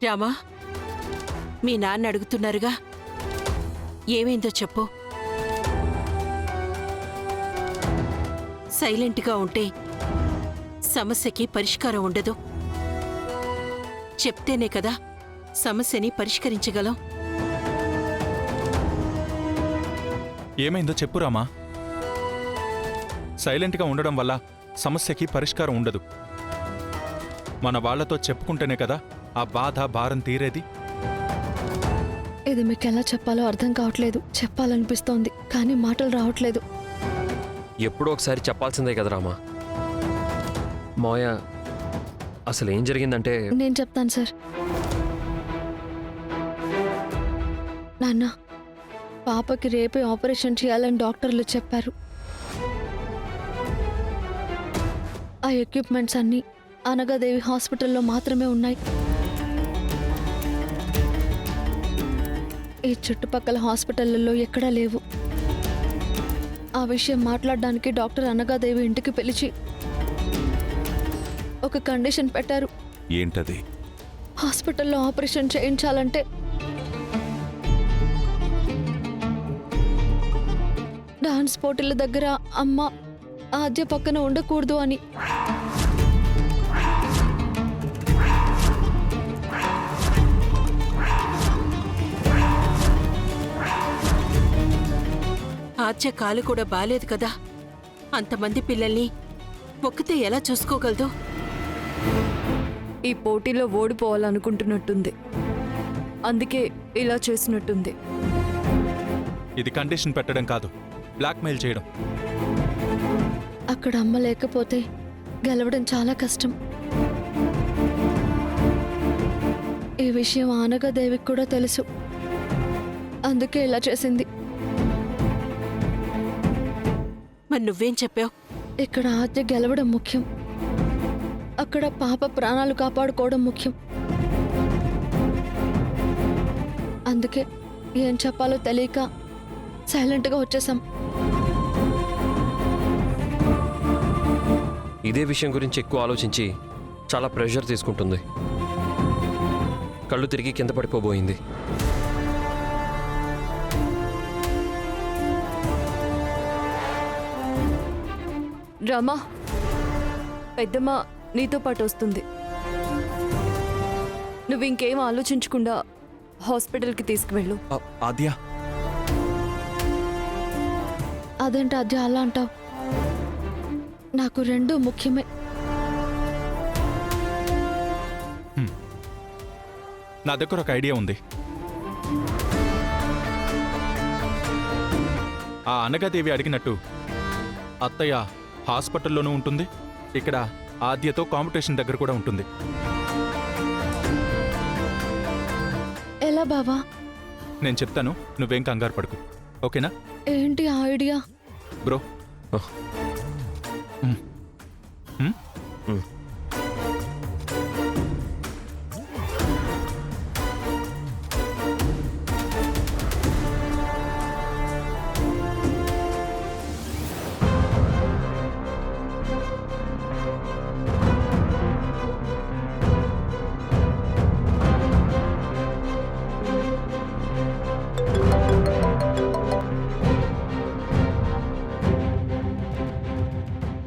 రామా, మీ నాన్న అడుగుతున్నారుగా, ఏమైందో చెప్పు. సైలెంట్గా ఉంటే సమస్యకి పరిష్కారం ఉండదు. చెప్తేనే కదా సమస్యని పరిష్కరించగలం. ఏమైందో చెప్పు రామా. సైలెంట్గా ఉండడం వల్ల సమస్యకి పరిష్కారం ఉండదు. మన వాళ్లతో చెప్పుకుంటేనే కదా ఆ బాధ భారం తీరేది. ఇది మీకు ఎలా చెప్పాలో అర్థం కావట్లేదు. చెప్పాలనిపిస్తోంది కానీ మాటలు రావట్లేదు. ఎప్పుడో ఒకసారి చెప్పాల్సిందే కదా రామా. మావయ్య, అసలు ఏం జరిగిందంటే... నేను చెప్తాను సార్. నాన్న, పాపకి రేపే ఆపరేషన్ చేయాలని డాక్టర్లు చెప్పారు. ఆ ఎక్విప్మెంట్స్ అన్నీ అనగాదేవి హాస్పిటల్లో మాత్రమే ఉన్నాయి. ఈ చుట్టుపక్కల హాస్పిటళ్లలో ఎక్కడా లేవు. ఆ విషయం మాట్లాడడానికి డాక్టర్ అనగాదేవి ఇంటికి పిలిచి ఒక కండిషన్ పెట్టారు. ఏంటది? హాస్పిటల్లో ఆపరేషన్ చేయించాలంటే డాన్స్ పోటీల దగ్గర అమ్మ ఆద్య పక్కన ఉండకూడదు అని. ఆద్య కాలు కూడా బాలేదు కదా. అంతమంది పిల్లల్ని ఒక్కతే ఎలా చూసుకోగలదు? ఈ పోటీలో ఓడిపోవాలనుకుంటున్నట్టుంది. అందుకే ఇలా చేసినట్టుంది. ఇది కండిషన్ పెట్టడం కాదు, బ్లాక్మెయిల్ చేయడం. అక్కడ అమ్మ లేకపోతే గెలవడం చాలా కష్టం. ఈ విషయం ఆనగాదేవికి కూడా తెలుసు. అందుకే ఇలా చేసింది. మరి నువ్వేం చెప్పావు? ఇక్కడ ఆద్య గెలవడం ముఖ్యం, అక్కడ పాప ప్రాణాలు కాపాడుకోవడం ముఖ్యం. అందుకే ఏం చెప్పాలో తెలియక సైలెంట్గా వచ్చేసాం. ఇదే విషయం గురించి ఎక్కువ ఆలోచించి చాలా ప్రెషర్ తీసుకుంటుంది. కళ్ళు తిరిగి కింద పడిపోబోయింది. రామా, పెద్దమ్మ నీతో పాటు వస్తుంది. నువ్వు ఇంకేం ఆలోచించకుండా హాస్పిటల్కి తీసుకువెళ్ళు. ఆద్య, అదేంటి ఆద్య అలా అంటావు? నాకు రెండూ ముఖ్యమే. నా దగ్గర ఒక ఐడియా ఉంది. ఆ అనగాదేవి అడిగినట్టు అత్తయ్య హాస్పిటల్లోనూ ఉంటుంది, ఇక్కడ ఆద్యతో కాంపిటీషన్ దగ్గర కూడా ఉంటుంది. ఎలా బావా? నేను చెప్తాను, నువ్వేం కంగారు పడుకు, ఓకేనా? ఏంటి ఆ ఐడియా? బ్రో,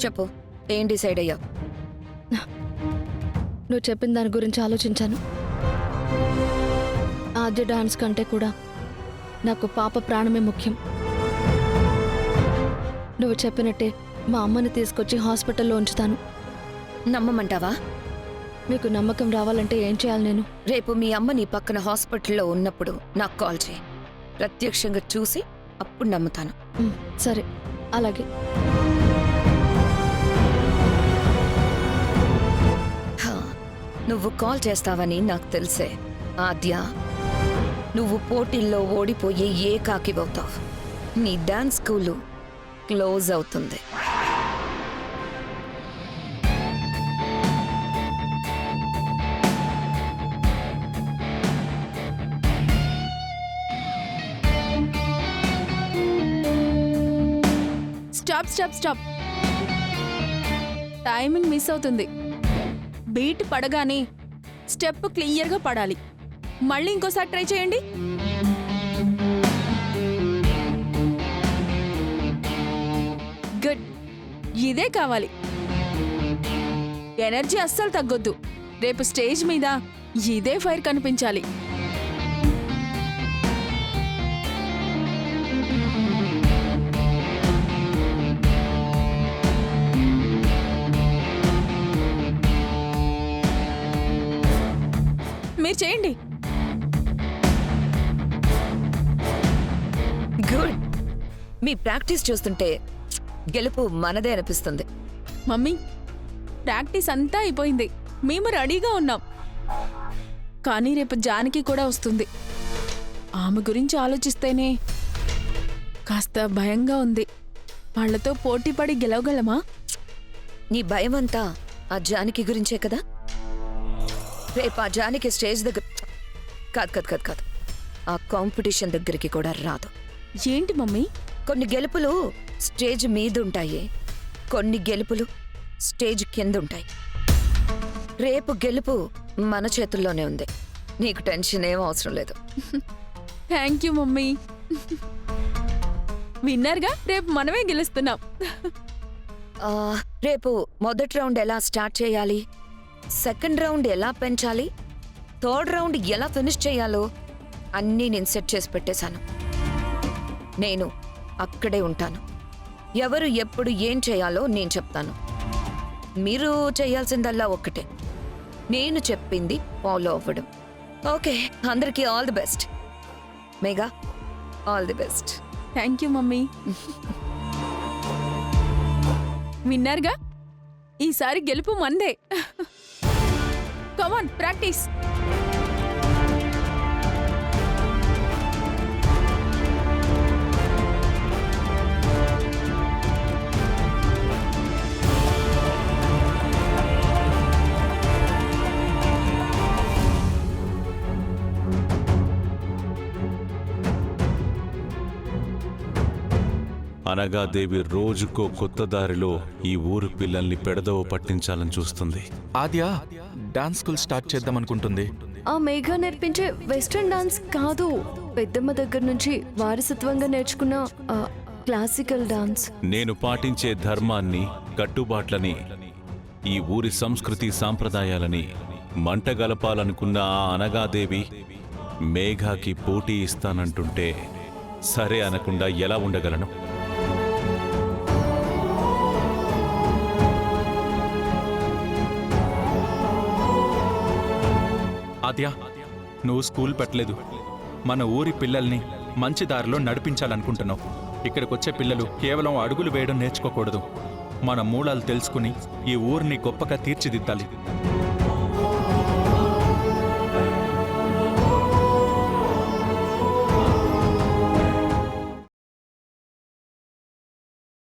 చెప్పు, ఏం డిసైడ్ అయ్యావు? నువ్వు చెప్పిన దాని గురించి ఆలోచించాను. ఆద్య డాన్స్ కంటే కూడా నాకు పాప ప్రాణమే ముఖ్యం. నువ్వు చెప్పినట్టే మా అమ్మని తీసుకొచ్చి హాస్పిటల్లో ఉంచుతాను. నమ్మమంటావా? మీకు నమ్మకం రావాలంటే ఏం చేయాలి నేను? రేపు మీ అమ్మ నీ పక్కన హాస్పిటల్లో ఉన్నప్పుడు నాకు కాల్ చేయి. ప్రత్యక్షంగా చూసి అప్పుడు నమ్ముతాను. సరే, అలాగే. నువ్వు కాల్ చేస్తావని నాకు తెలిసే. ఆద్య, నువ్వు పోటీల్లో ఓడిపోయి ఏకాకివవుతావు. నీ డాన్స్ స్కూలు క్లోజ్ అవుతుంది. Stop stop stop. Timing miss అవుతుంది. బీట్ పడగానే స్టెప్ క్లియర్గా పడాలి. మళ్ళీ ఇంకోసారి ట్రై చేయండి. గుడ్, ఇదే కావాలి. ఎనర్జీ అస్సలు తగ్గొద్దు. రేపు స్టేజ్ మీద ఇదే ఫైర్ కనిపించాలి. మీరు చేయండి. గుడ్. మీ ప్రాక్టీస్ చూస్తుంటే గెలుపు మనదే అనిపిస్తుంది. మమ్మీ, ప్రాక్టీస్ అంతా అయిపోయింది. మేము రెడీగా ఉన్నాం. కానీ రేపు జానకి కూడా వస్తుంది. ఆమె గురించి ఆలోచిస్తేనే కాస్త భయంగా ఉంది. వాళ్లతో పోటీపడి గెలవగలమా? నీ భయం అంతా ఆ జానకి గురించే కదా. రేపు ఆ జానకి స్టేజ్ దగ్గర కాదు ఆ కాంపిటీషన్ దగ్గరికి కూడా రాదు. ఏంటి మమ్మీ? కొన్ని గెలుపులు స్టేజ్ మీద ఉంటాయి, కొన్ని గెలుపులు స్టేజ్ కింద ఉంటాయి. రేపు గెలుపు మన చేతుల్లోనే ఉంది. నీకు టెన్షన్ ఏం అవసరం లేదు. Thank you mummy. విన్నర్గా రేపు మనమే గెలుస్తున్నాం. ఆ, రేపు మొదటి రౌండ్ ఎలా స్టార్ట్ చేయాలి, సెకండ్ రౌండ్ ఎలా పెంచాలి, థర్డ్ రౌండ్ ఎలా ఫినిష్ చేయాలో అన్నీ నేను సెట్ చేసి పెట్టేశాను. నేను అక్కడే ఉంటాను. ఎవరు ఎప్పుడు ఏం చేయాలో నేను చెప్తాను. మీరు చేయాల్సిందల్లా ఒక్కటే, నేను చెప్పింది ఫాలో అవ్వడం. ఓకే, అందరికీ all the best. Megha, all the best. Thank you mummy. విన్నర్గా ఈసారి గెలుపు మందే. కమాన్, ప్రాక్టీస్. అనగాదేవి రోజుకో కొత్త దారిలో ఈ ఊరు పిల్లల్ని పెడదవ పట్టించాలని చూస్తుంది. ఆద్య డాన్స్ స్కూల్ స్టార్ట్ చేద్దాం అనుకుంటుంది. ఆ మేఘ నేర్పించే వెస్ట్రన్ డాన్స్ కాదు, పెద్దమ్మ దగ్గర నుంచి వారసత్వంగా నేర్చుకున్న క్లాసికల్ డాన్స్. నేను పాటించే ధర్మాన్ని, కట్టుబాట్లని, ఈ ఊరి సంస్కృతి సాంప్రదాయాలని మంటగలపాలనుకున్న ఆ అనగాదేవి మేఘాకి పోటీ ఇస్తానంటుంటే సరే అనకుండా ఎలా ఉండగలను? ఆద్య, నువ్వు స్కూల్ పెట్టలేదు. మన ఊరి పిల్లల్ని మంచి దారిలో నడిపించాలనుకుంటున్నావు. ఇక్కడికొచ్చే పిల్లలు కేవలం అడుగులు వేయడం నేర్చుకోకూడదు. మన మూలాలు తెలుసుకుని ఈ ఊరిని గొప్పగా తీర్చిదిద్దాలి.